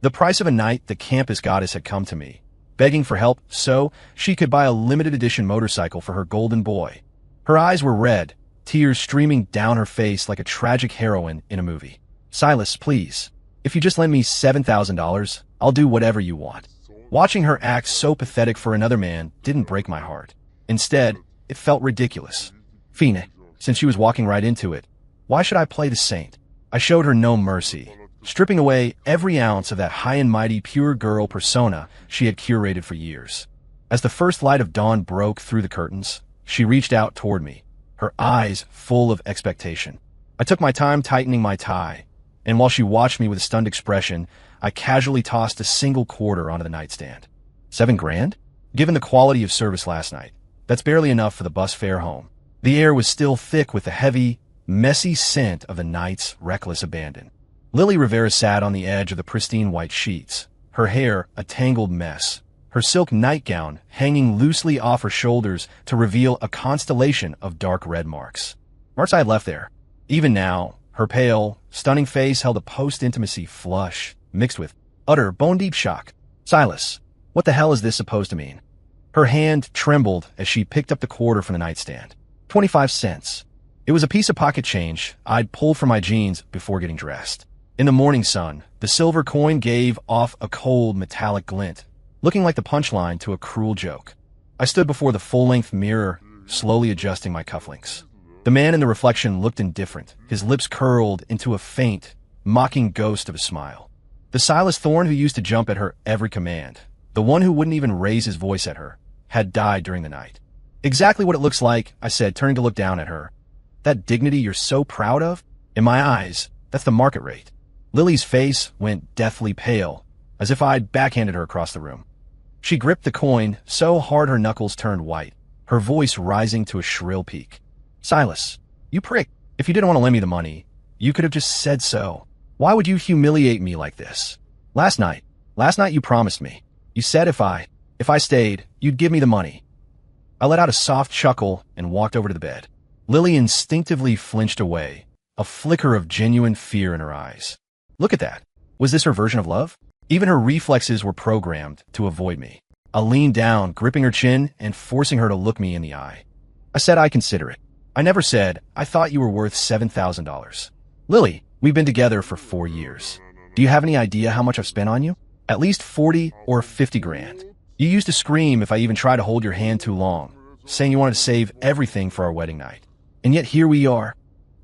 The price of a night the campus goddess had come to me, begging for help so she could buy a limited edition motorcycle for her golden boy. Her eyes were red, tears streaming down her face like a tragic heroine in a movie. Silas, please. If you just lend me $7,000, I'll do whatever you want. Watching her act so pathetic for another man didn't break my heart. Instead, it felt ridiculous. Fine, since she was walking right into it, why should I play the saint? I showed her no mercy, stripping away every ounce of that high and mighty pure girl persona she had curated for years. As the first light of dawn broke through the curtains, she reached out toward me, her eyes full of expectation. I took my time tightening my tie, and while she watched me with a stunned expression, I casually tossed a single quarter onto the nightstand. $7,000? Given the quality of service last night, that's barely enough for the bus fare home. The air was still thick with the heavy, messy scent of the night's reckless abandon. Lily Rivera sat on the edge of the pristine white sheets, her hair a tangled mess, her silk nightgown hanging loosely off her shoulders to reveal a constellation of dark red marks. Marks I had left there. Even now, her pale, stunning face held a post-intimacy flush, mixed with utter, bone-deep shock. Silas, what the hell is this supposed to mean? Her hand trembled as she picked up the quarter from the nightstand. 25 cents. It was a piece of pocket change I'd pulled from my jeans before getting dressed. In the morning sun, the silver coin gave off a cold, metallic glint, looking like the punchline to a cruel joke. I stood before the full-length mirror, slowly adjusting my cufflinks. The man in the reflection looked indifferent, his lips curled into a faint, mocking ghost of a smile. The Silas Thorne who used to jump at her every command, the one who wouldn't even raise his voice at her, had died during the night. Exactly what it looks like, I said, turning to look down at her. That dignity you're so proud of? In my eyes, that's the market rate. Lily's face went deathly pale, as if I'd backhanded her across the room. She gripped the coin so hard her knuckles turned white, her voice rising to a shrill peak. Silas, you prick. If you didn't want to lend me the money, you could have just said so. Why would you humiliate me like this? Last night you promised me. You said if I stayed, you'd give me the money. I let out a soft chuckle and walked over to the bed. Lily instinctively flinched away, a flicker of genuine fear in her eyes. Look at that. Was this her version of love? Even her reflexes were programmed to avoid me. I leaned down, gripping her chin and forcing her to look me in the eye. I said I'd consider it. I never said I thought you were worth $7,000. Lily, we've been together for 4 years. Do you have any idea how much I've spent on you? At least 40 or 50 grand. You used to scream if I even tried to hold your hand too long, saying you wanted to save everything for our wedding night. And yet here we are.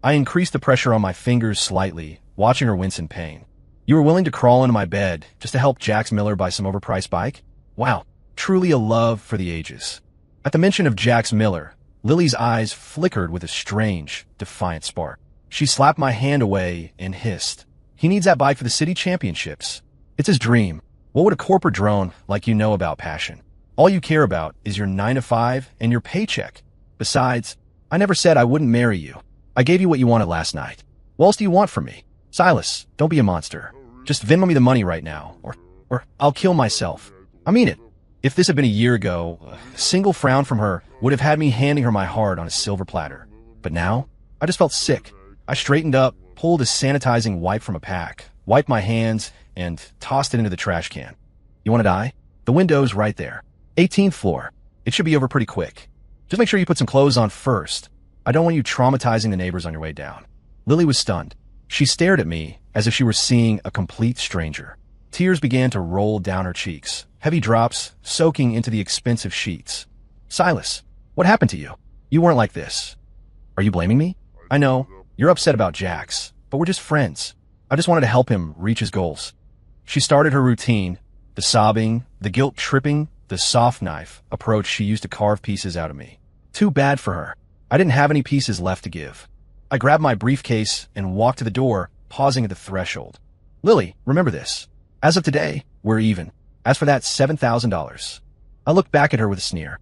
I increased the pressure on my fingers slightly, watching her wince in pain. You were willing to crawl into my bed just to help Jax Miller buy some overpriced bike? Wow, truly a love for the ages. At the mention of Jax Miller, Lily's eyes flickered with a strange, defiant spark. She slapped my hand away and hissed. He needs that bike for the city championships. It's his dream. What would a corporate drone like you know about passion? All you care about is your 9 to 5 and your paycheck. Besides, I never said I wouldn't marry you. I gave you what you wanted last night. What else do you want from me? Silas, don't be a monster. Just Venmo me the money right now, or I'll kill myself. I mean it. If this had been a year ago, a single frown from her would have had me handing her my heart on a silver platter. But now, I just felt sick. I straightened up, pulled a sanitizing wipe from a pack, wiped my hands, and tossed it into the trash can. You want to die? The window's right there. 18th floor. It should be over pretty quick. Just make sure you put some clothes on first. I don't want you traumatizing the neighbors on your way down. Lily was stunned. She stared at me as if she were seeing a complete stranger. Tears began to roll down her cheeks, heavy drops soaking into the expensive sheets. Silas, what happened to you? You weren't like this. Are you blaming me? I know, you're upset about Jax, but we're just friends. I just wanted to help him reach his goals. She started her routine, the sobbing, the guilt-tripping, the soft knife approach she used to carve pieces out of me. Too bad for her. I didn't have any pieces left to give. I grabbed my briefcase and walked to the door, pausing at the threshold. Lily, remember this. As of today, we're even. As for that $7,000. I looked back at her with a sneer.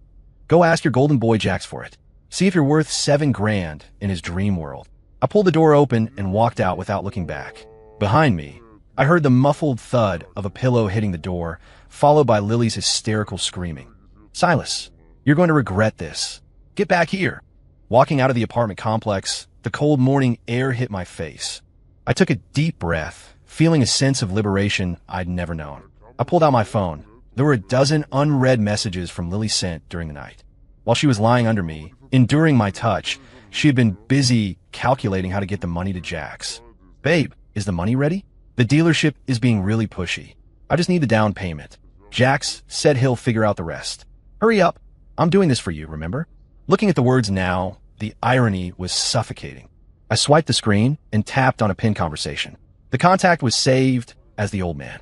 Go ask your golden boy Jax for it. See if you're worth $7,000 in his dream world. I pulled the door open and walked out without looking back. Behind me, I heard the muffled thud of a pillow hitting the door, followed by Lily's hysterical screaming. Silas, you're going to regret this. Get back here. Walking out of the apartment complex, the cold morning air hit my face. I took a deep breath, feeling a sense of liberation I'd never known. I pulled out my phone. There were a dozen unread messages from Lily sent during the night. While she was lying under me, enduring my touch, she had been busy calculating how to get the money to Jax. Babe, is the money ready? The dealership is being really pushy. I just need the down payment. Jax said he'll figure out the rest. Hurry up. I'm doing this for you, remember? Looking at the words now, the irony was suffocating. I swiped the screen and tapped on a pin conversation. The contact was saved as the old man.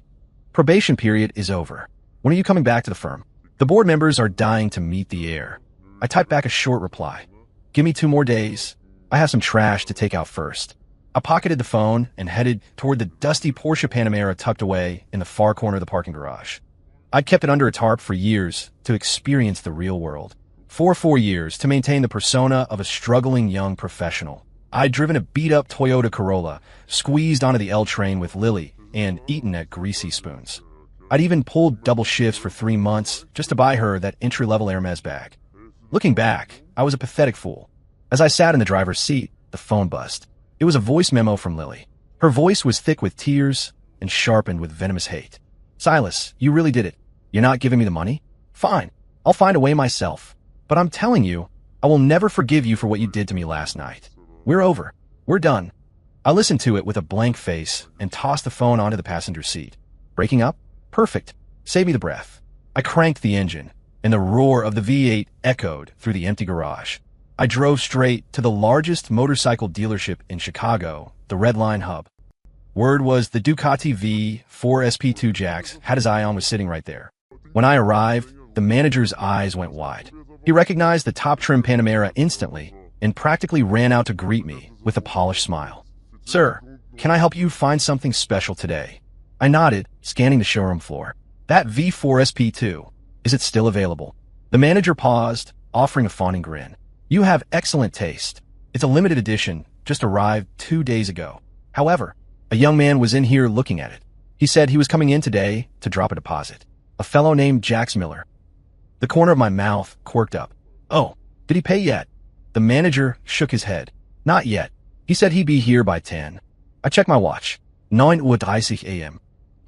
Probation period is over. When are you coming back to the firm? The board members are dying to meet the heir. I typed back a short reply. Give me 2 more days. I have some trash to take out first. I pocketed the phone and headed toward the dusty Porsche Panamera tucked away in the far corner of the parking garage. I'd kept it under a tarp for years to experience the real world. For 4 years to maintain the persona of a struggling young professional. I'd driven a beat-up Toyota Corolla, squeezed onto the L train with Lily, and eaten at Greasy Spoons. I'd even pulled double shifts for 3 months just to buy her that entry-level Hermes bag. Looking back, I was a pathetic fool. As I sat in the driver's seat, the phone buzzed. It was a voice memo from Lily. Her voice was thick with tears and sharpened with venomous hate. Silas, you really did it. You're not giving me the money? Fine. I'll find a way myself. But I'm telling you, I will never forgive you for what you did to me last night. We're over. We're done. I listened to it with a blank face and tossed the phone onto the passenger seat. Breaking up? Perfect. Save me the breath. I cranked the engine, and the roar of the V8 echoed through the empty garage. I drove straight to the largest motorcycle dealership in Chicago, the Red Line Hub. Word was the Ducati V4 SP2 Jax had his eye on was sitting right there. When I arrived, the manager's eyes went wide. He recognized the top-trim Panamera instantly and practically ran out to greet me with a polished smile. Sir, can I help you find something special today? I nodded, scanning the showroom floor. That V4 SP2, is it still available? The manager paused, offering a fawning grin. You have excellent taste. It's a limited edition, just arrived 2 days ago. However, a young man was in here looking at it. He said he was coming in today to drop a deposit. A fellow named Jax Miller. The corner of my mouth quirked up. Oh, did he pay yet? The manager shook his head. Not yet. He said he'd be here by 10. I checked my watch. 9:30 a.m.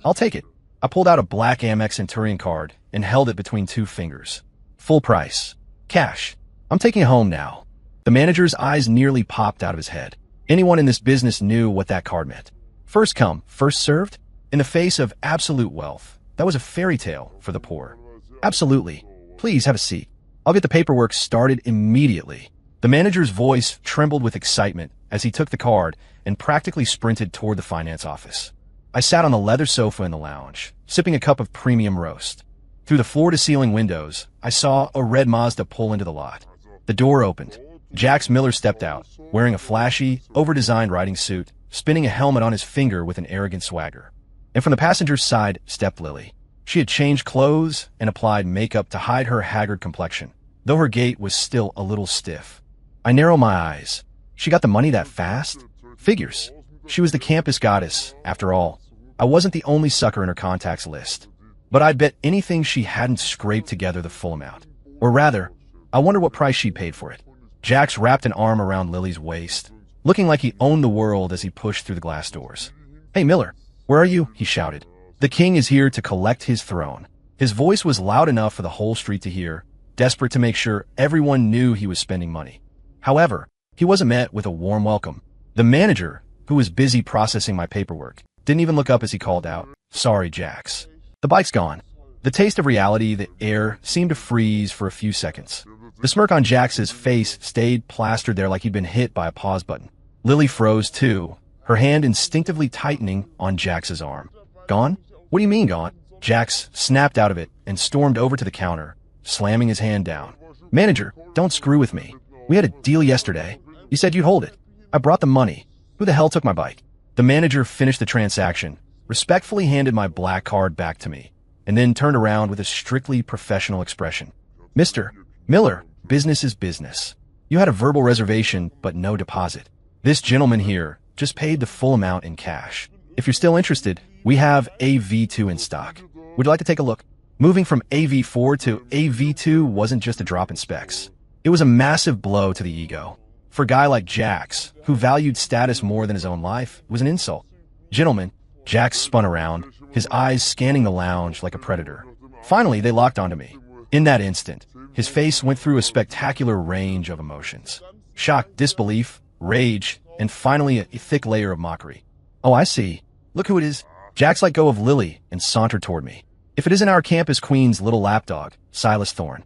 I'll take it. I pulled out a black Amex Centurion card and held it between 2 fingers. Full price. Cash. I'm taking it home now. The manager's eyes nearly popped out of his head. Anyone in this business knew what that card meant. First come, first served? In the face of absolute wealth, that was a fairy tale for the poor. Absolutely. Please have a seat. I'll get the paperwork started immediately. The manager's voice trembled with excitement as he took the card and practically sprinted toward the finance office. I sat on the leather sofa in the lounge, sipping a cup of premium roast. Through the floor-to-ceiling windows, I saw a red Mazda pull into the lot. The door opened. Jax Miller stepped out, wearing a flashy, over-designed riding suit, spinning a helmet on his finger with an arrogant swagger. And from the passenger's side stepped Lily. She had changed clothes and applied makeup to hide her haggard complexion, though her gait was still a little stiff. I narrowed my eyes. She got the money that fast? Figures. She was the campus goddess, after all. I wasn't the only sucker in her contacts list. But I'd bet anything she hadn't scraped together the full amount. Or rather, I wonder what price she paid for it. Jax wrapped an arm around Lily's waist, looking like he owned the world as he pushed through the glass doors. Hey, Miller, where are you? He shouted. The king is here to collect his throne. His voice was loud enough for the whole street to hear, desperate to make sure everyone knew he was spending money. However, he wasn't met with a warm welcome. The manager, who was busy processing my paperwork, didn't even look up as he called out, Sorry, Jax. The bike's gone. The taste of reality, the air, seemed to freeze for a few seconds. The smirk on Jax's face stayed plastered there like he'd been hit by a pause button. Lily froze too, her hand instinctively tightening on Jax's arm. Gone? What do you mean gone? Jax snapped out of it and stormed over to the counter, slamming his hand down. Manager, don't screw with me. We had a deal yesterday. You said you'd hold it. I brought the money. Who the hell took my bike? The manager finished the transaction, respectfully handed my black card back to me, and then turned around with a strictly professional expression. Mr. Miller, business is business. You had a verbal reservation, but no deposit. This gentleman here just paid the full amount in cash. If you're still interested, we have a V2 in stock. Would you like to take a look? Moving from AV4 to AV2 wasn't just a drop in specs. It was a massive blow to the ego. For a guy like Jax, who valued status more than his own life, it was an insult. Gentlemen, Jax spun around, his eyes scanning the lounge like a predator. Finally, they locked onto me. In that instant, his face went through a spectacular range of emotions. Shock, disbelief, rage, and finally a thick layer of mockery. Oh, I see. Look who it is. Jax let go of Lily and sauntered toward me. If it isn't our campus queen's little lapdog, Silas Thorne.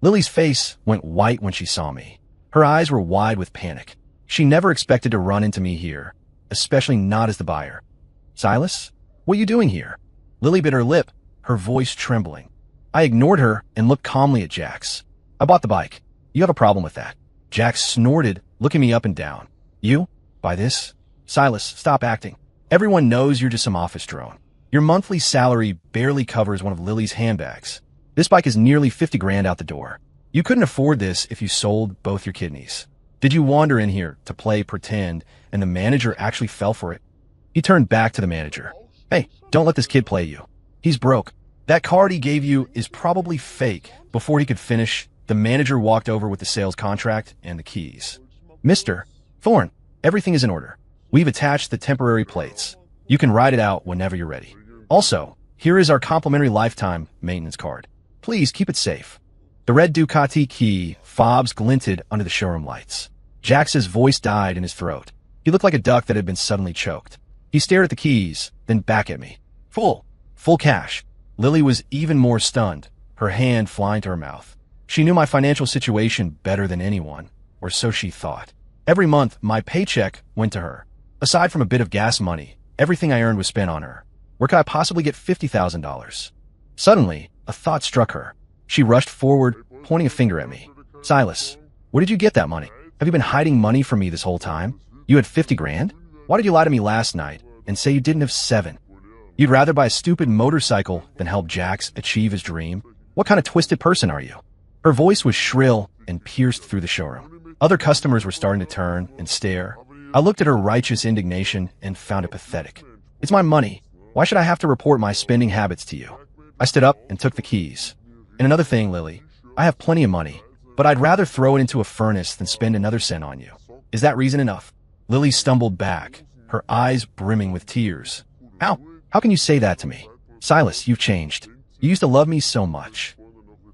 Lily's face went white when she saw me. Her eyes were wide with panic. She never expected to run into me here, especially not as the buyer. Silas? What are you doing here? Lily bit her lip, her voice trembling. I ignored her and looked calmly at Jax. I bought the bike. You have a problem with that. Jax snorted, looking me up and down. You? Buy this? Silas, stop acting. Everyone knows you're just some office drone. Your monthly salary barely covers one of Lily's handbags. This bike is nearly 50 grand out the door. You couldn't afford this if you sold both your kidneys. Did you wander in here to play pretend and the manager actually fell for it? He turned back to the manager. Hey, don't let this kid play you. He's broke. That card he gave you is probably fake. Before he could finish, the manager walked over with the sales contract and the keys. Mr. Thorne, everything is in order. We've attached the temporary plates. You can ride it out whenever you're ready. Also, here is our complimentary lifetime maintenance card. Please keep it safe. The red Ducati key fobs glinted under the showroom lights. Jax's voice died in his throat. He looked like a duck that had been suddenly choked. He stared at the keys, then back at me. Full cash. Lily was even more stunned, her hand flying to her mouth. She knew my financial situation better than anyone, or so she thought. Every month, my paycheck went to her. Aside from a bit of gas money, everything I earned was spent on her. Where could I possibly get $50,000? Suddenly, a thought struck her. She rushed forward, pointing a finger at me. Silas, where did you get that money? Have you been hiding money from me this whole time? You had 50 grand? Why did you lie to me last night and say you didn't have 7? You'd rather buy a stupid motorcycle than help Jax achieve his dream? What kind of twisted person are you? Her voice was shrill and pierced through the showroom. Other customers were starting to turn and stare. I looked at her righteous indignation and found it pathetic. It's my money. Why should I have to report my spending habits to you? I stood up and took the keys. And another thing, Lily, I have plenty of money, but I'd rather throw it into a furnace than spend another cent on you. Is that reason enough? Lily stumbled back, her eyes brimming with tears. How can you say that to me? Silas, you've changed. You used to love me so much.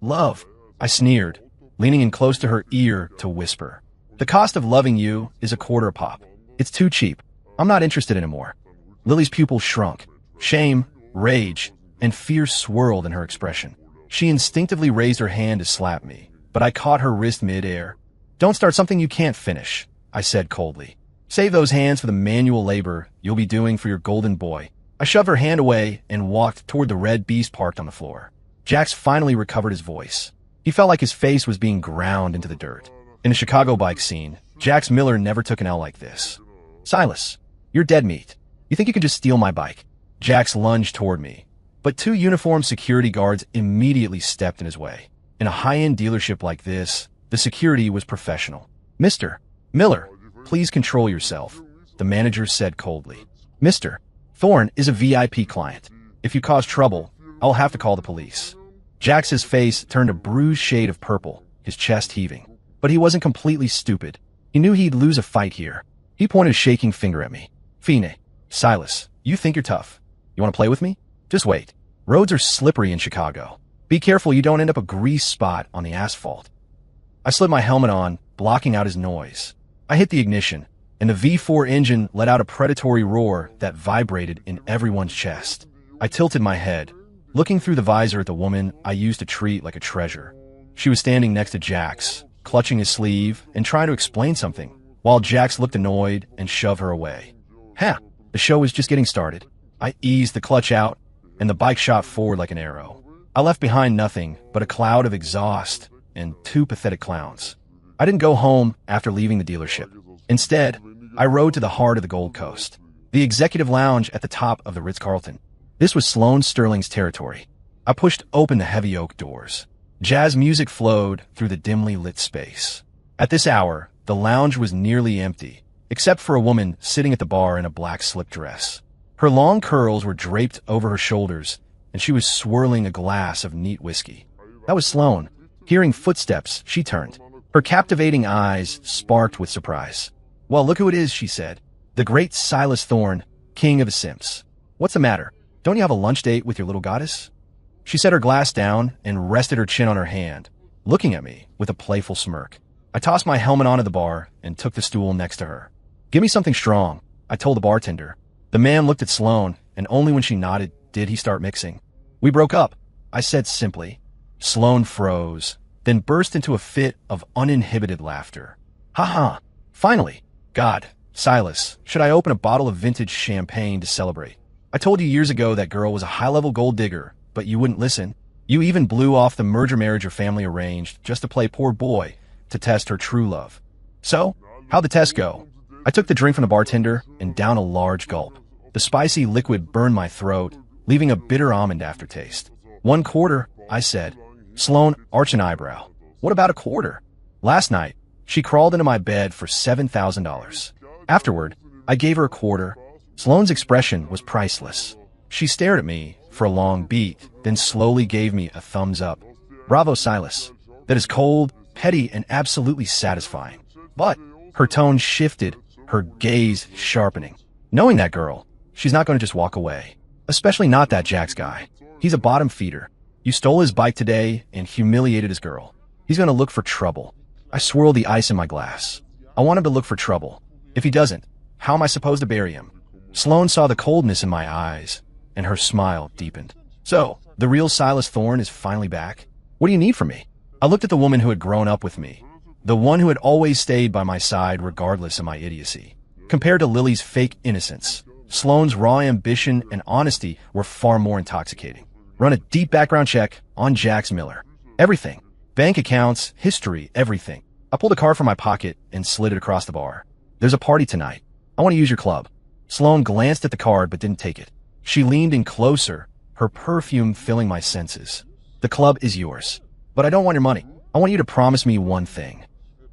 Love, I sneered, leaning in close to her ear to whisper. The cost of loving you is $0.25 pop. It's too cheap. I'm not interested anymore. Lily's pupils shrunk. Shame, rage, and fear swirled in her expression. She instinctively raised her hand to slap me, but I caught her wrist mid-air. Don't start something you can't finish, I said coldly. Save those hands for the manual labor you'll be doing for your golden boy. I shoved her hand away and walked toward the red beast parked on the floor. Jax finally recovered his voice. He felt like his face was being ground into the dirt. In a Chicago bike scene, Jax Miller never took an L like this. Silas, you're dead meat. You think you can just steal my bike? Jax lunged toward me, but 2 uniformed security guards immediately stepped in his way. In a high-end dealership like this, the security was professional. Mr. Miller, please control yourself, the manager said coldly. Mr. Thorne is a VIP client. If you cause trouble, I'll have to call the police. Jax's face turned a bruised shade of purple, his chest heaving. But he wasn't completely stupid. He knew he'd lose a fight here. He pointed a shaking finger at me. Fine. Silas, you think you're tough. You want to play with me? Just wait. Roads are slippery in Chicago. Be careful you don't end up a grease spot on the asphalt. I slid my helmet on, blocking out his noise. I hit the ignition, and the V4 engine let out a predatory roar that vibrated in everyone's chest. I tilted my head, looking through the visor at the woman I used to treat like a treasure. She was standing next to Jax, clutching his sleeve and trying to explain something, while Jax looked annoyed and shoved her away. The show was just getting started. I eased the clutch out, and the bike shot forward like an arrow. I left behind nothing but a cloud of exhaust and 2 pathetic clowns. I didn't go home after leaving the dealership. Instead, I rode to the heart of the Gold Coast, the executive lounge at the top of the Ritz-Carlton. This was Sloane Sterling's territory. I pushed open the heavy oak doors. Jazz music flowed through the dimly lit space. At this hour, the lounge was nearly empty, except for a woman sitting at the bar in a black slip dress. Her long curls were draped over her shoulders, and she was swirling a glass of neat whiskey. That was Sloane. Hearing footsteps, she turned. Her captivating eyes sparked with surprise. Well, look who it is, she said. The great Silas Thorne, king of the simps. What's the matter? Don't you have a lunch date with your little goddess? She set her glass down and rested her chin on her hand, looking at me with a playful smirk. I tossed my helmet onto the bar and took the stool next to her. Give me something strong, I told the bartender. The man looked at Sloane, and only when she nodded did he start mixing. We broke up, I said simply. Sloane froze, then burst into a fit of uninhibited laughter. Ha ha, finally. God, Silas, should I open a bottle of vintage champagne to celebrate? I told you years ago that girl was a high-level gold digger, but you wouldn't listen. You even blew off the merger marriage your family arranged just to play poor boy to test her true love. So, how'd the test go? I took the drink from the bartender and down a large gulp. The spicy liquid burned my throat, leaving a bitter almond aftertaste. 1/4, I said. Sloane arched an eyebrow. What about a quarter? Last night, she crawled into my bed for $7,000. Afterward, I gave her a quarter. Sloane's expression was priceless. She stared at me for a long beat, then slowly gave me a thumbs up. Bravo, Silas. That is cold, petty, and absolutely satisfying. But her tone shifted, her gaze sharpening. Knowing that girl, she's not going to just walk away. Especially not that Jax guy. He's a bottom feeder. You stole his bike today and humiliated his girl. He's going to look for trouble. I swirled the ice in my glass. I want him to look for trouble. If he doesn't, how am I supposed to bury him? Sloane saw the coldness in my eyes, and her smile deepened. So, the real Silas Thorne is finally back? What do you need from me? I looked at the woman who had grown up with me, the one who had always stayed by my side regardless of my idiocy. Compared to Lily's fake innocence, Sloane's raw ambition and honesty were far more intoxicating. Run a deep background check on Jax Miller. Everything. Bank accounts, history, everything. I pulled a card from my pocket and slid it across the bar. There's a party tonight. I want to use your club. Sloane glanced at the card but didn't take it. She leaned in closer, her perfume filling my senses. The club is yours. But I don't want your money. I want you to promise me one thing.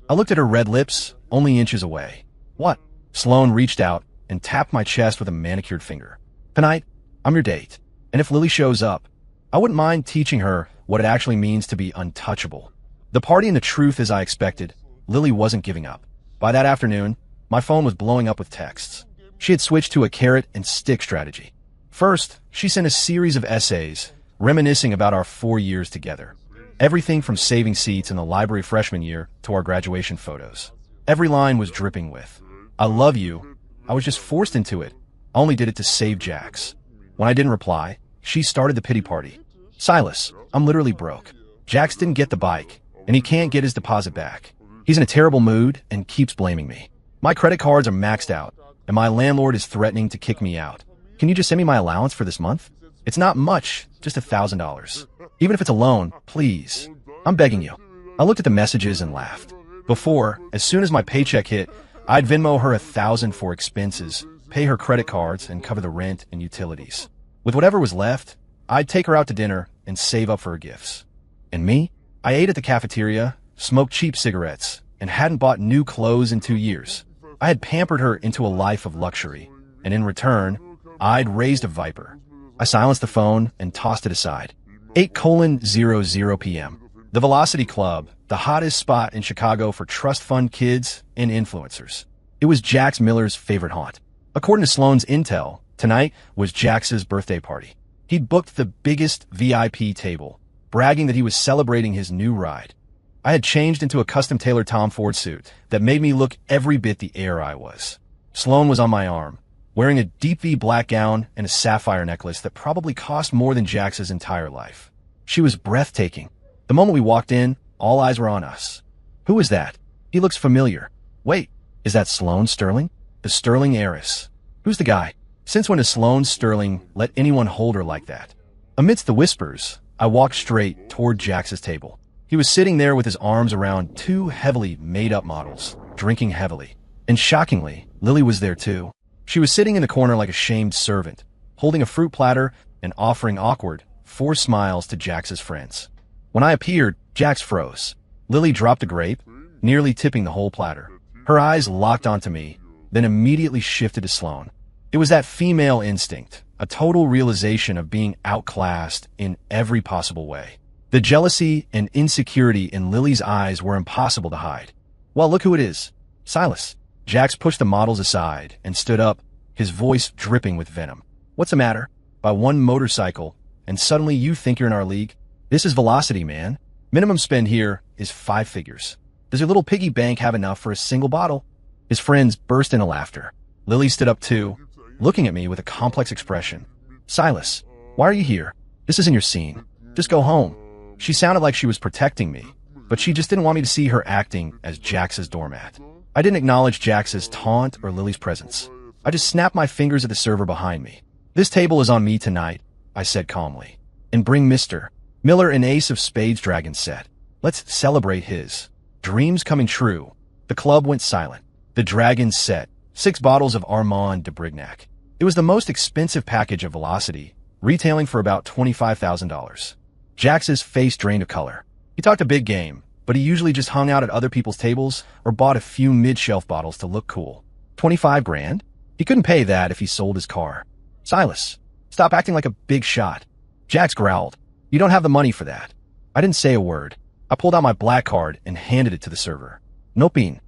I looked at her red lips, only inches away. What? Sloane reached out and tapped my chest with a manicured finger. Tonight, I'm your date. And if Lily shows up, I wouldn't mind teaching her what it actually means to be untouchable. The party and the truth as I expected, Lily wasn't giving up. By that afternoon, my phone was blowing up with texts. She had switched to a carrot and stick strategy. First, she sent a series of essays, reminiscing about our 4 years together. Everything from saving seats in the library freshman year to our graduation photos. Every line was dripping with, I love you. I was just forced into it. I only did it to save Jax. When I didn't reply, she started the pity party. Silas, I'm literally broke. Jax didn't get the bike, and he can't get his deposit back. He's in a terrible mood and keeps blaming me. My credit cards are maxed out, and my landlord is threatening to kick me out. Can you just send me my allowance for this month? It's not much, just $1,000. Even if it's a loan, please. I'm begging you. I looked at the messages and laughed. Before, as soon as my paycheck hit, I'd Venmo her $1,000 for expenses, pay her credit cards, and cover the rent and utilities. With whatever was left, I'd take her out to dinner and save up for her gifts. And me? I ate at the cafeteria, smoked cheap cigarettes, and hadn't bought new clothes in 2 years. I had pampered her into a life of luxury, and in return, I'd raised a viper. I silenced the phone and tossed it aside. 8:00 p.m. The Velocity Club, the hottest spot in Chicago for trust fund kids and influencers. It was Jax Miller's favorite haunt. According to Sloane's intel, tonight was Jax's birthday party. He'd booked the biggest VIP table, bragging that he was celebrating his new ride. I had changed into a custom-tailored Tom Ford suit that made me look every bit the heir I was. Sloane was on my arm, wearing a deep V black gown and a sapphire necklace that probably cost more than Jax's entire life. She was breathtaking. The moment we walked in, all eyes were on us. Who is that? He looks familiar. Wait, is that Sloane Sterling? The Sterling heiress. Who's the guy? Since when has Sloane Sterling let anyone hold her like that? Amidst the whispers, I walked straight toward Jax's table. He was sitting there with his arms around 2 heavily made-up models, drinking heavily. And shockingly, Lily was there too. She was sitting in the corner like a shamed servant, holding a fruit platter and offering awkward, forced smiles to Jax's friends. When I appeared, Jax froze. Lily dropped a grape, nearly tipping the whole platter. Her eyes locked onto me, then immediately shifted to Sloane. It was that female instinct, a total realization of being outclassed in every possible way. The jealousy and insecurity in Lily's eyes were impossible to hide. Well, look who it is. Silas. Jax pushed the models aside and stood up, his voice dripping with venom. What's the matter? Buy one motorcycle, and suddenly you think you're in our league? This is Velocity, man. Minimum spend here is 5 figures. Does your little piggy bank have enough for a single bottle? His friends burst into laughter. Lily stood up too, looking at me with a complex expression. Silas, why are you here? This isn't your scene. Just go home. She sounded like she was protecting me, but she just didn't want me to see her acting as Jax's doormat. I didn't acknowledge Jax's taunt or Lily's presence. I just snapped my fingers at the server behind me. This table is on me tonight, I said calmly. And bring Mr. Miller an ace of spades dragon set. Let's celebrate his dreams coming true. The club went silent. The dragon set 6 bottles of Armand de Brignac. It was the most expensive package of Velocity, retailing for about $25,000. Jax's face drained of color. He talked a big game, but he usually just hung out at other people's tables or bought a few mid-shelf bottles to look cool. 25 grand? He couldn't pay that if he sold his car. Silas, stop acting like a big shot. Jax growled. You don't have the money for that. I didn't say a word. I pulled out my black card and handed it to the server. Noping.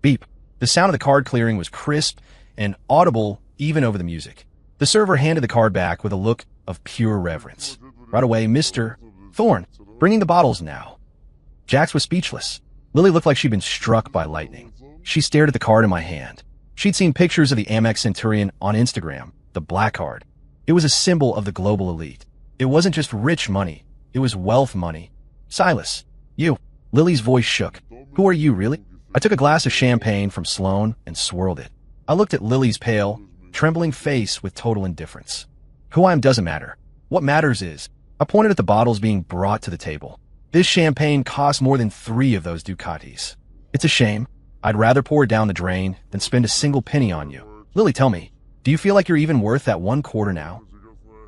Beep. The sound of the card clearing was crisp and audible even over the music. The server handed the card back with a look of pure reverence. Right away, Mr. Thorne, bringing the bottles now. Jax was speechless. Lily looked like she'd been struck by lightning. She stared at the card in my hand. She'd seen pictures of the Amex Centurion on Instagram, the black card. It was a symbol of the global elite. It wasn't just rich money. It was wealth money. Silas, you. Lily's voice shook. Who are you, really? I took a glass of champagne from Sloan and swirled it. I looked at Lily's pale, trembling face with total indifference. Who I am doesn't matter. What matters is, I pointed at the bottles being brought to the table. This champagne cost more than 3 of those Ducatis. It's a shame. I'd rather pour it down the drain than spend a single penny on you. Lily, tell me, do you feel like you're even worth that 1 quarter now?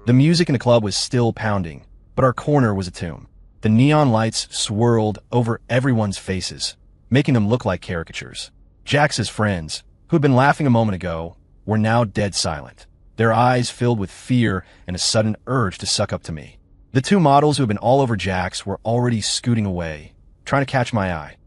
The music in the club was still pounding, but our corner was a tomb. The neon lights swirled over everyone's faces, making them look like caricatures. Jax's friends, who had been laughing a moment ago, were now dead silent, their eyes filled with fear and a sudden urge to suck up to me. The 2 models who had been all over Jax were already scooting away, trying to catch my eye.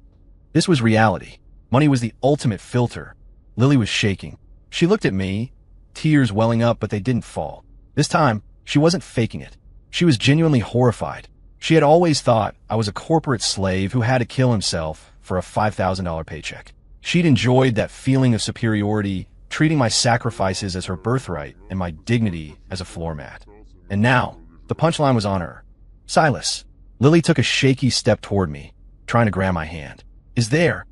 This was reality. Money was the ultimate filter. Lily was shaking. She looked at me, tears welling up, but they didn't fall. This time, she wasn't faking it. She was genuinely horrified. She had always thought I was a corporate slave who had to kill himself for a $5,000 paycheck. She'd enjoyed that feeling of superiority, treating my sacrifices as her birthright and my dignity as a floor mat. And now, the punchline was on her. Silas. Lily took a shaky step toward me, trying to grab my hand. Is there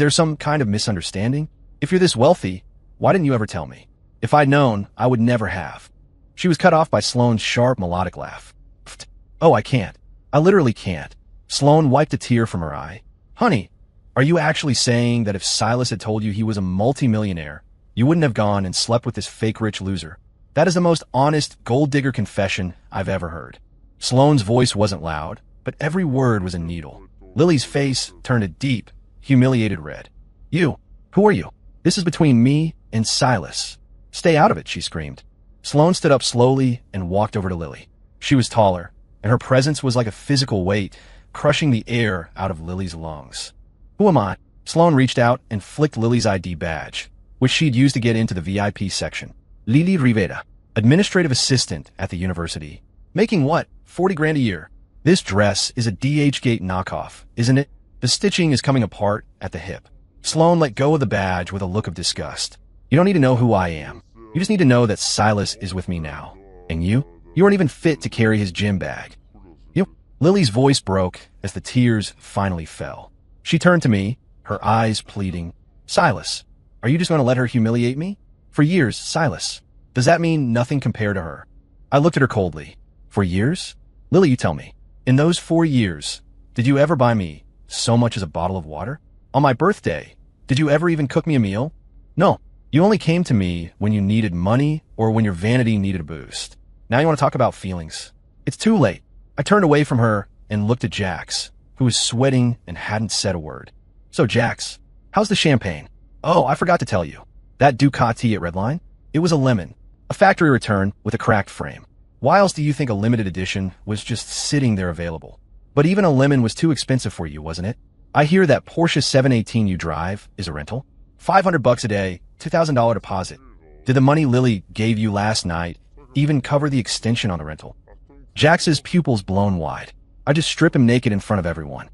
some kind of misunderstanding? If you're this wealthy, why didn't you ever tell me? If I'd known, I would never have. She was cut off by Sloane's sharp, melodic laugh. Pfft. Oh, I can't. I literally can't. Sloane wiped a tear from her eye. Honey, are you actually saying that if Silas had told you he was a multimillionaire, you wouldn't have gone and slept with this fake rich loser? That is the most honest gold digger confession I've ever heard. Sloane's voice wasn't loud, but every word was a needle. Lily's face turned a deep, humiliated red. You, who are you? This is between me and Silas. Stay out of it, she screamed. Sloane stood up slowly and walked over to Lily. She was taller, and her presence was like a physical weight, crushing the air out of Lily's lungs. Who am I? Sloane reached out and flicked Lily's ID badge, which she'd used to get into the VIP section. Lily Rivera, administrative assistant at the university. Making what? 40 grand a year. This dress is a DH Gate knockoff, isn't it? The stitching is coming apart at the hip. Sloane let go of the badge with a look of disgust. You don't need to know who I am. You just need to know that Silas is with me now. And you? You aren't even fit to carry his gym bag. You? Lily's voice broke as the tears finally fell. She turned to me, her eyes pleading. Silas, are you just going to let her humiliate me? For years, Silas. Does that mean nothing compared to her? I looked at her coldly. For years? Lily, you tell me. In those 4 years, did you ever buy me so much as a bottle of water? On my birthday, did you ever even cook me a meal? No. You only came to me when you needed money or when your vanity needed a boost. Now you want to talk about feelings. It's too late. I turned away from her and looked at Jax, who was sweating and hadn't said a word. So Jax, how's the champagne? Oh, I forgot to tell you. That Ducati at Redline? It was a lemon, a factory return with a cracked frame. Why else do you think a limited edition was just sitting there available? But even a lemon was too expensive for you, wasn't it? I hear that Porsche 718 you drive is a rental. $500 a day, $2,000 deposit. Did the money Lily gave you last night even cover the extension on the rental. Jax's pupils blown wide. I just strip him naked in front of everyone.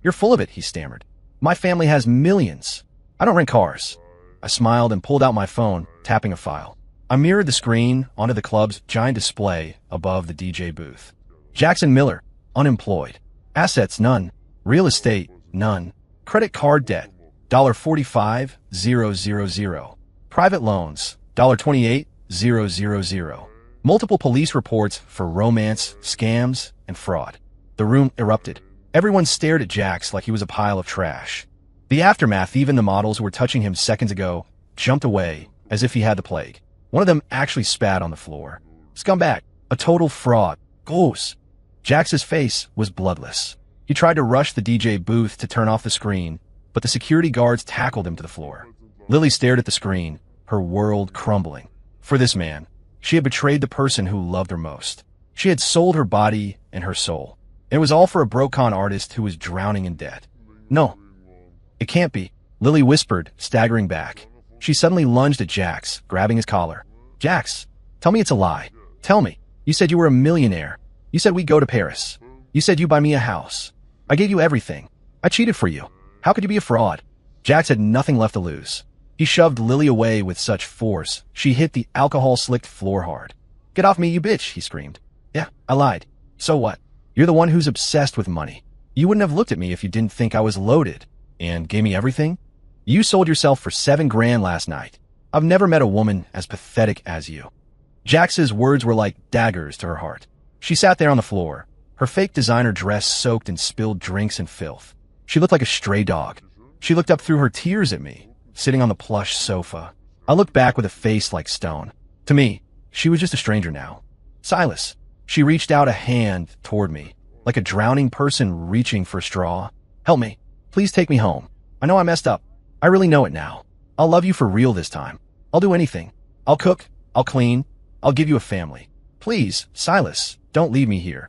You're full of it, he stammered. My family has millions. I don't rent cars. I smiled and pulled out my phone, tapping a file. I mirrored the screen onto the club's giant display above the DJ booth. Jackson Miller, unemployed. Assets, none. Real estate, none. Credit card debt, $45,000. Private loans, $28,000. Multiple police reports for romance, scams, and fraud. The room erupted. Everyone stared at Jax like he was a pile of trash. The aftermath, even the models who were touching him seconds ago, jumped away as if he had the plague. One of them actually spat on the floor. Scumbag. A total fraud. Gross. Jax's face was bloodless. He tried to rush the DJ booth to turn off the screen, but the security guards tackled him to the floor. Lily stared at the screen, her world crumbling. For this man, she had betrayed the person who loved her most. She had sold her body and her soul. It was all for a broke-con artist who was drowning in debt. No, it can't be, Lily whispered, staggering back. She suddenly lunged at Jax, grabbing his collar. Jax, tell me it's a lie. Tell me. You said you were a millionaire. You said we'd go to Paris. You said you'd buy me a house. I gave you everything. I cheated for you. How could you be a fraud? Jax had nothing left to lose. He shoved Lily away with such force, she hit the alcohol-slicked floor hard. Get off me, you bitch, he screamed. Yeah, I lied. So what? You're the one who's obsessed with money. You wouldn't have looked at me if you didn't think I was loaded. And gave me everything? You sold yourself for $7,000 last night. I've never met a woman as pathetic as you. Jax's words were like daggers to her heart. She sat there on the floor, her fake designer dress soaked in spilled drinks and filth. She looked like a stray dog. She looked up through her tears at me, sitting on the plush sofa. I looked back with a face like stone. To me, she was just a stranger now. Silas. She reached out a hand toward me, like a drowning person reaching for a straw. Help me. Please take me home. I know I messed up. I really know it now. I'll love you for real this time. I'll do anything. I'll cook. I'll clean. I'll give you a family. Please, Silas, don't leave me here.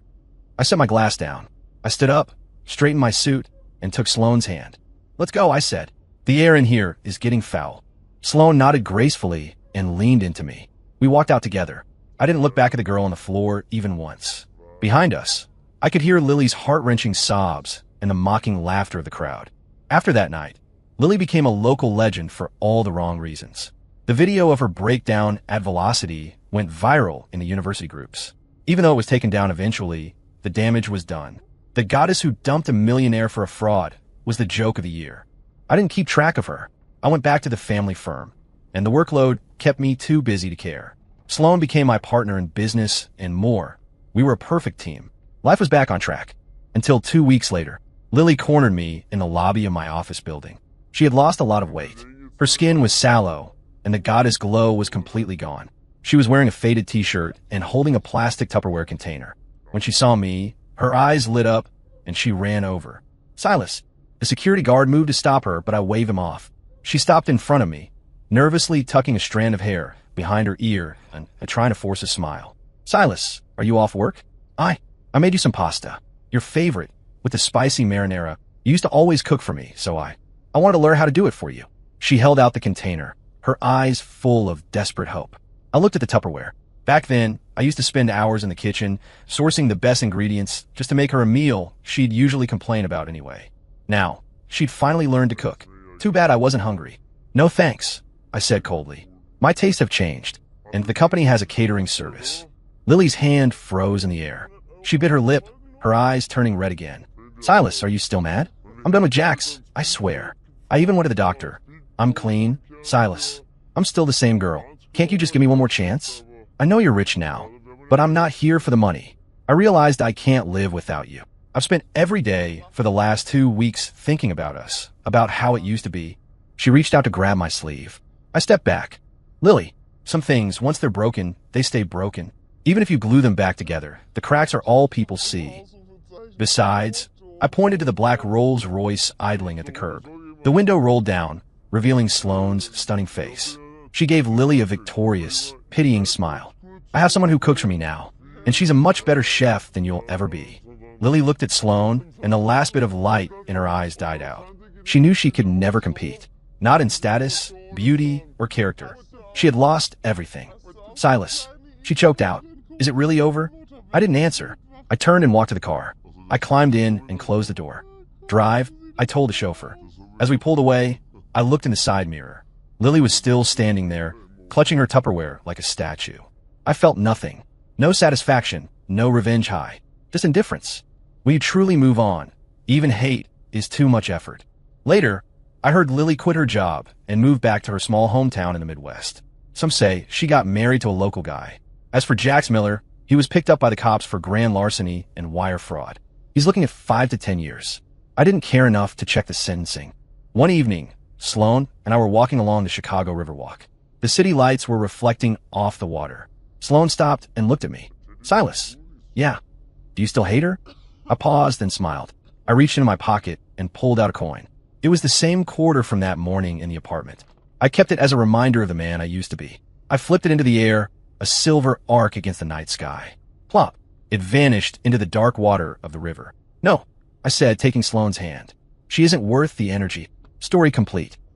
I set my glass down. I stood up, straightened my suit, and took Sloane's hand. Let's go, I said. The air in here is getting foul. Sloane nodded gracefully and leaned into me. We walked out together. I didn't look back at the girl on the floor even once. Behind us, I could hear Lily's heart-wrenching sobs and the mocking laughter of the crowd. After that night, Lily became a local legend for all the wrong reasons. The video of her breakdown at Velocity went viral in the university groups. Even though it was taken down eventually, the damage was done. The goddess who dumped a millionaire for a fraud was the joke of the year. I didn't keep track of her. I went back to the family firm, and the workload kept me too busy to care. Sloane became my partner in business and more. We were a perfect team. Life was back on track. Until 2 weeks later, Lily cornered me in the lobby of my office building. She had lost a lot of weight. Her skin was sallow, and the goddess glow was completely gone. She was wearing a faded t-shirt and holding a plastic Tupperware container. When she saw me, her eyes lit up, and she ran over. Silas. The security guard moved to stop her, but I waved him off. She stopped in front of me, nervously tucking a strand of hair behind her ear and trying to force a smile. Silas, are you off work? I made you some pasta. Your favorite, with the spicy marinara. You used to always cook for me, so I wanted to learn how to do it for you. She held out the container, her eyes full of desperate hope. I looked at the Tupperware. Back then, I used to spend hours in the kitchen, sourcing the best ingredients just to make her a meal she'd usually complain about anyway. Now, she'd finally learned to cook. Too bad I wasn't hungry. No thanks, I said coldly. My tastes have changed, and the company has a catering service. Lily's hand froze in the air. She bit her lip, her eyes turning red again. Silas, are you still mad? I'm done with Jax, I swear. I even went to the doctor. I'm clean. Silas, I'm still the same girl. Can't you just give me one more chance? I know you're rich now, but I'm not here for the money. I realized I can't live without you. I've spent every day for the last 2 weeks thinking about us, about how it used to be. She reached out to grab my sleeve. I stepped back. Lily, some things, once they're broken, they stay broken. Even if you glue them back together, the cracks are all people see. Besides, I pointed to the black Rolls-Royce idling at the curb. The window rolled down, revealing Sloane's stunning face. She gave Lily a victorious, pitying smile. I have someone who cooks for me now, and she's a much better chef than you'll ever be. Lily looked at Sloane, and the last bit of light in her eyes died out. She knew she could never compete. Not in status, beauty, or character. She had lost everything. Silas. She choked out, "Is it really over?" I didn't answer. I turned and walked to the car. I climbed in and closed the door. "Drive," I told the chauffeur. As we pulled away, I looked in the side mirror. Lily was still standing there, clutching her Tupperware like a statue. I felt nothing. No satisfaction, no revenge high. Just indifference. When you truly move on, even hate is too much effort. Later, I heard Lily quit her job and move back to her small hometown in the Midwest. Some say she got married to a local guy. As for Jax Miller, he was picked up by the cops for grand larceny and wire fraud. He's looking at 5 to 10 years. I didn't care enough to check the sentencing. One evening, Sloan and I were walking along the Chicago Riverwalk. The city lights were reflecting off the water. Sloan stopped and looked at me. "Silas." "Yeah." "Do you still hate her?" I paused and smiled. I reached into my pocket and pulled out a coin. It was the same quarter from that morning in the apartment. I kept it as a reminder of the man I used to be. I flipped it into the air, a silver arc against the night sky. Plop! It vanished into the dark water of the river. "No," I said, taking Sloane's hand. "She isn't worth the energy." Story complete.